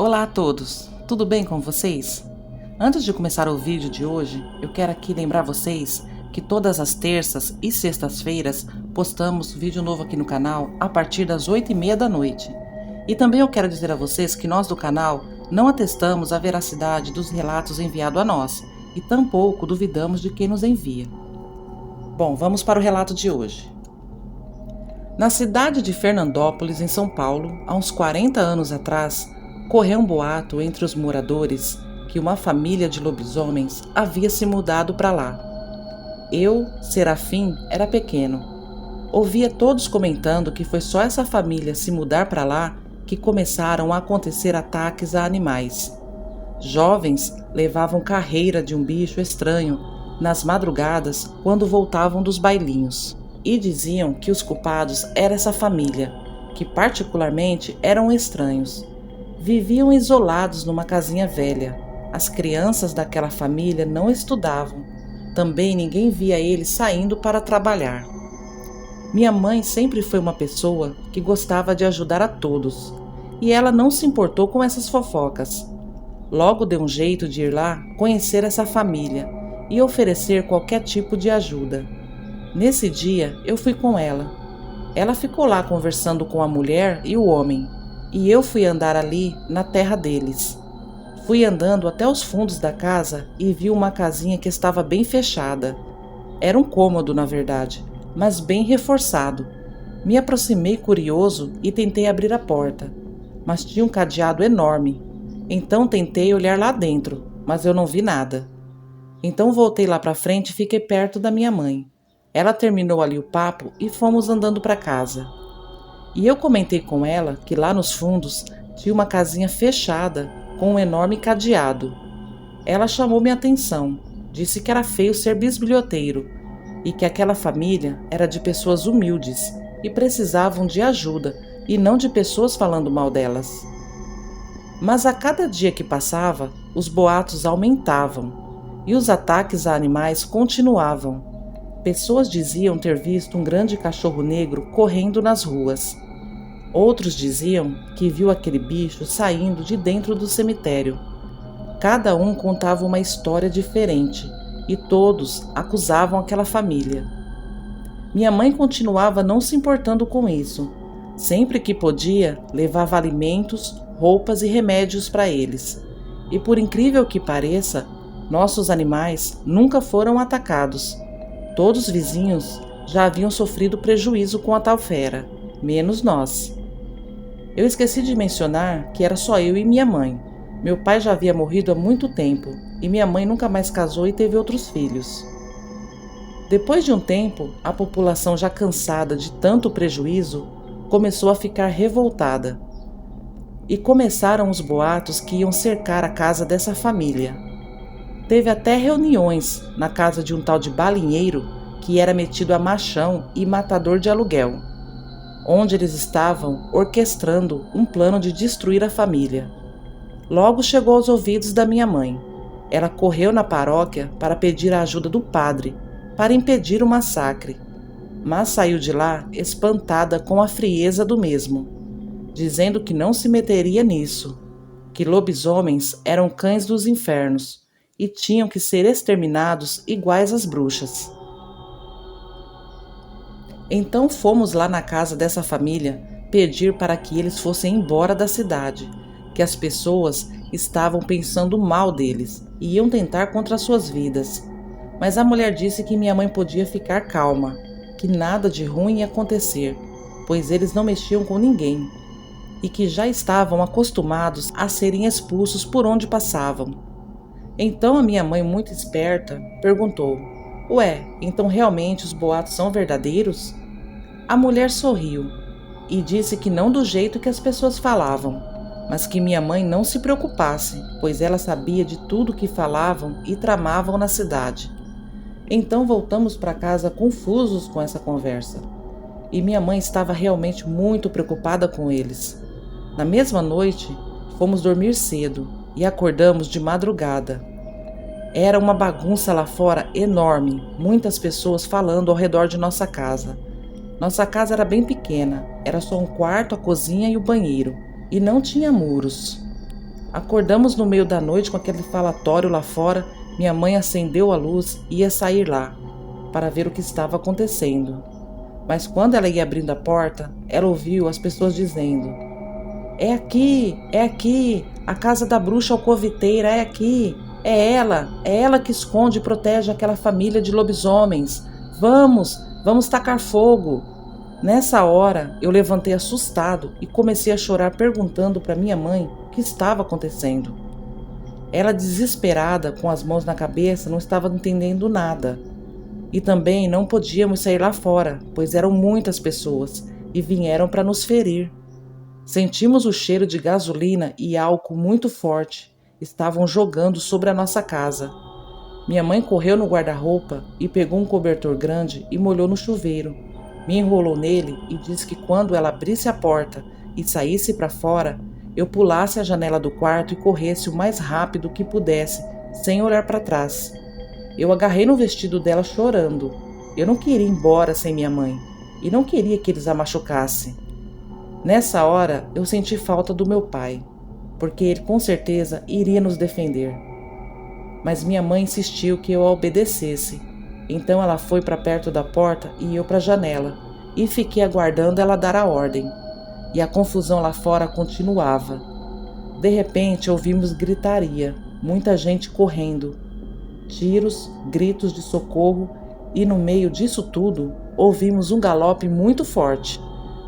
Olá a todos, tudo bem com vocês? Antes de começar o vídeo de hoje, eu quero aqui lembrar vocês que todas as terças e sextas-feiras postamos vídeo novo aqui no canal a partir das 8h30 da noite. E também eu quero dizer a vocês que nós do canal não atestamos a veracidade dos relatos enviados a nós e tampouco duvidamos de quem nos envia. Bom, vamos para o relato de hoje. Na cidade de Fernandópolis, em São Paulo, há uns 40 anos atrás, correu um boato entre os moradores que uma família de lobisomens havia se mudado para lá. Eu, Serafim, era pequeno. Ouvia todos comentando que foi só essa família se mudar para lá que começaram a acontecer ataques a animais. Jovens levavam carreira de um bicho estranho nas madrugadas quando voltavam dos bailinhos. E diziam que os culpados era essa família, que particularmente eram estranhos. Viviam isolados numa casinha velha. As crianças daquela família não estudavam. Também ninguém via eles saindo para trabalhar. Minha mãe sempre foi uma pessoa que gostava de ajudar a todos, e ela não se importou com essas fofocas. Logo deu um jeito de ir lá conhecer essa família e oferecer qualquer tipo de ajuda. Nesse dia, eu fui com ela. Ela ficou lá conversando com a mulher e o homem, e eu fui andar ali na terra deles. Fui andando até os fundos da casa e vi uma casinha que estava bem fechada. Era um cômodo, na verdade, mas bem reforçado. Me aproximei curioso e tentei abrir a porta, mas tinha um cadeado enorme. Então tentei olhar lá dentro, mas eu não vi nada. Então voltei lá para frente e fiquei perto da minha mãe. Ela terminou ali o papo e fomos andando para casa. E eu comentei com ela que lá nos fundos tinha uma casinha fechada com um enorme cadeado. Ela chamou minha atenção, disse que era feio ser bisbilhoteiro e que aquela família era de pessoas humildes e precisavam de ajuda e não de pessoas falando mal delas. Mas a cada dia que passava, os boatos aumentavam e os ataques a animais continuavam. Pessoas diziam ter visto um grande cachorro negro correndo nas ruas. Outros diziam que viu aquele bicho saindo de dentro do cemitério. Cada um contava uma história diferente e todos acusavam aquela família. Minha mãe continuava não se importando com isso. Sempre que podia, levava alimentos, roupas e remédios para eles. E por incrível que pareça, nossos animais nunca foram atacados. Todos os vizinhos já haviam sofrido prejuízo com a tal fera, menos nós. Eu esqueci de mencionar que era só eu e minha mãe. Meu pai já havia morrido há muito tempo e minha mãe nunca mais casou e teve outros filhos. Depois de um tempo, a população, já cansada de tanto prejuízo, começou a ficar revoltada. E começaram os boatos que iam cercar a casa dessa família. Teve até reuniões na casa de um tal de balinheiro que era metido a machão e matador de aluguel, onde eles estavam orquestrando um plano de destruir a família. Logo chegou aos ouvidos da minha mãe. Ela correu na paróquia para pedir a ajuda do padre para impedir o massacre, mas saiu de lá espantada com a frieza do mesmo, dizendo que não se meteria nisso, que lobisomens eram cães dos infernos e tinham que ser exterminados iguais às bruxas. Então fomos lá na casa dessa família pedir para que eles fossem embora da cidade, que as pessoas estavam pensando mal deles e iam tentar contra suas vidas. Mas a mulher disse que minha mãe podia ficar calma, que nada de ruim ia acontecer, pois eles não mexiam com ninguém e que já estavam acostumados a serem expulsos por onde passavam. Então a minha mãe, muito esperta, perguntou: "Ué, então realmente os boatos são verdadeiros?" A mulher sorriu e disse que não do jeito que as pessoas falavam, mas que minha mãe não se preocupasse, pois ela sabia de tudo que falavam e tramavam na cidade. Então voltamos para casa confusos com essa conversa. E minha mãe estava realmente muito preocupada com eles. Na mesma noite, fomos dormir cedo e acordamos de madrugada. Era uma bagunça lá fora enorme, muitas pessoas falando ao redor de nossa casa. Nossa casa era bem pequena, era só um quarto, a cozinha e o banheiro, e não tinha muros. Acordamos no meio da noite com aquele falatório lá fora. Minha mãe acendeu a luz e ia sair lá para ver o que estava acontecendo. Mas quando ela ia abrindo a porta, ela ouviu as pessoas dizendo: é aqui, a casa da bruxa alcoviteira é aqui. É ela que esconde e protege aquela família de lobisomens. Vamos tacar fogo. Nessa hora, eu levantei assustado e comecei a chorar perguntando para minha mãe o que estava acontecendo. Ela, desesperada, com as mãos na cabeça, não estava entendendo nada. E também não podíamos sair lá fora, pois eram muitas pessoas e vieram para nos ferir. Sentimos o cheiro de gasolina e álcool muito forte. Estavam jogando sobre a nossa casa. Minha mãe correu no guarda-roupa e pegou um cobertor grande e molhou no chuveiro. Me enrolou nele e disse que quando ela abrisse a porta e saísse para fora, eu pulasse a janela do quarto e corresse o mais rápido que pudesse, sem olhar para trás. Eu agarrei no vestido dela chorando. Eu não queria ir embora sem minha mãe e não queria que eles a machucassem. Nessa hora, eu senti falta do meu pai, porque ele com certeza iria nos defender. Mas minha mãe insistiu que eu a obedecesse. Então ela foi para perto da porta e eu para a janela, e fiquei aguardando ela dar a ordem. E a confusão lá fora continuava. De repente ouvimos gritaria, muita gente correndo, tiros, gritos de socorro, e no meio disso tudo ouvimos um galope muito forte.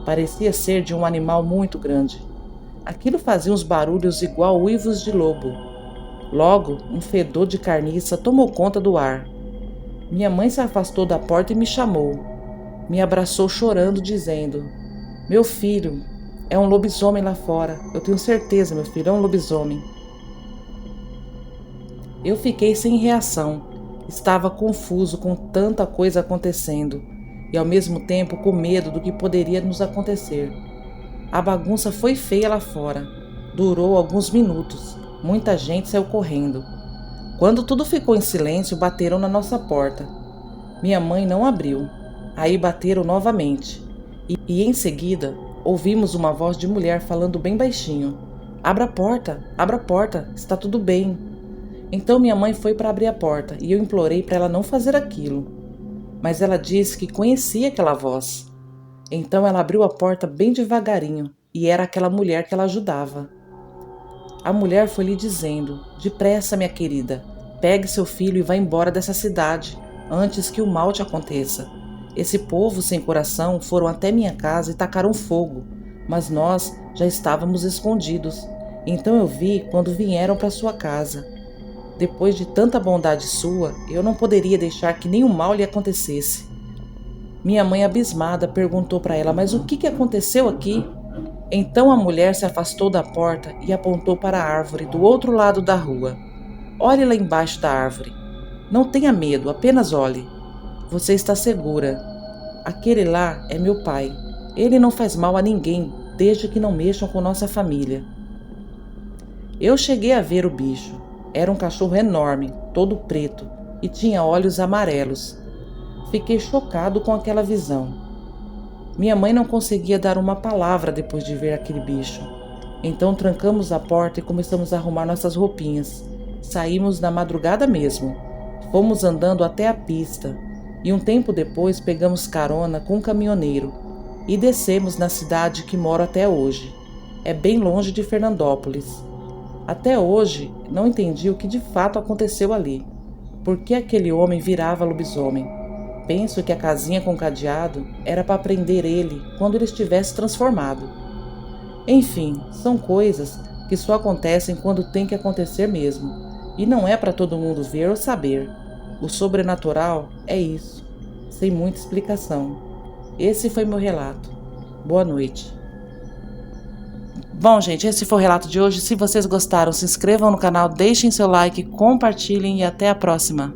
Parecia ser de um animal muito grande. Aquilo fazia uns barulhos igual uivos de lobo. Logo, um fedor de carniça tomou conta do ar. Minha mãe se afastou da porta e me chamou. Me abraçou chorando, dizendo: meu filho, é um lobisomem lá fora. Eu tenho certeza, meu filho, é um lobisomem. Eu fiquei sem reação. Estava confuso com tanta coisa acontecendo e ao mesmo tempo com medo do que poderia nos acontecer. A bagunça foi feia lá fora. Durou alguns minutos. Muita gente saiu correndo. Quando tudo ficou em silêncio, bateram na nossa porta. Minha mãe não abriu. Aí bateram novamente. E em seguida, ouvimos uma voz de mulher falando bem baixinho: abra a porta, está tudo bem. Então minha mãe foi para abrir a porta e eu implorei para ela não fazer aquilo. Mas ela disse que conhecia aquela voz. Então ela abriu a porta bem devagarinho e era aquela mulher que ela ajudava. A mulher foi lhe dizendo: depressa, minha querida, pegue seu filho e vá embora dessa cidade, antes que o mal te aconteça. Esse povo sem coração foram até minha casa e tacaram fogo, mas nós já estávamos escondidos. Então eu vi quando vieram para sua casa. Depois de tanta bondade sua, eu não poderia deixar que nenhum mal lhe acontecesse. Minha mãe, abismada, perguntou para ela: mas o que aconteceu aqui? Então a mulher se afastou da porta e apontou para a árvore do outro lado da rua. Olhe lá embaixo da árvore. Não tenha medo, apenas olhe. Você está segura. Aquele lá é meu pai. Ele não faz mal a ninguém, desde que não mexam com nossa família. Eu cheguei a ver o bicho. Era um cachorro enorme, todo preto, e tinha olhos amarelos. Fiquei chocado com aquela visão. Minha mãe não conseguia dar uma palavra depois de ver aquele bicho. Então trancamos a porta e começamos a arrumar nossas roupinhas. Saímos na madrugada mesmo. Fomos andando até a pista. E um tempo depois pegamos carona com um caminhoneiro. E descemos na cidade que moro até hoje. É bem longe de Fernandópolis. Até hoje não entendi o que de fato aconteceu ali. Por que aquele homem virava lobisomem? Penso que a casinha com cadeado era para prender ele quando ele estivesse transformado. Enfim, são coisas que só acontecem quando tem que acontecer mesmo. E não é para todo mundo ver ou saber. O sobrenatural é isso, sem muita explicação. Esse foi meu relato. Boa noite. Bom, gente, esse foi o relato de hoje. Se vocês gostaram, se inscrevam no canal, deixem seu like, compartilhem e até a próxima.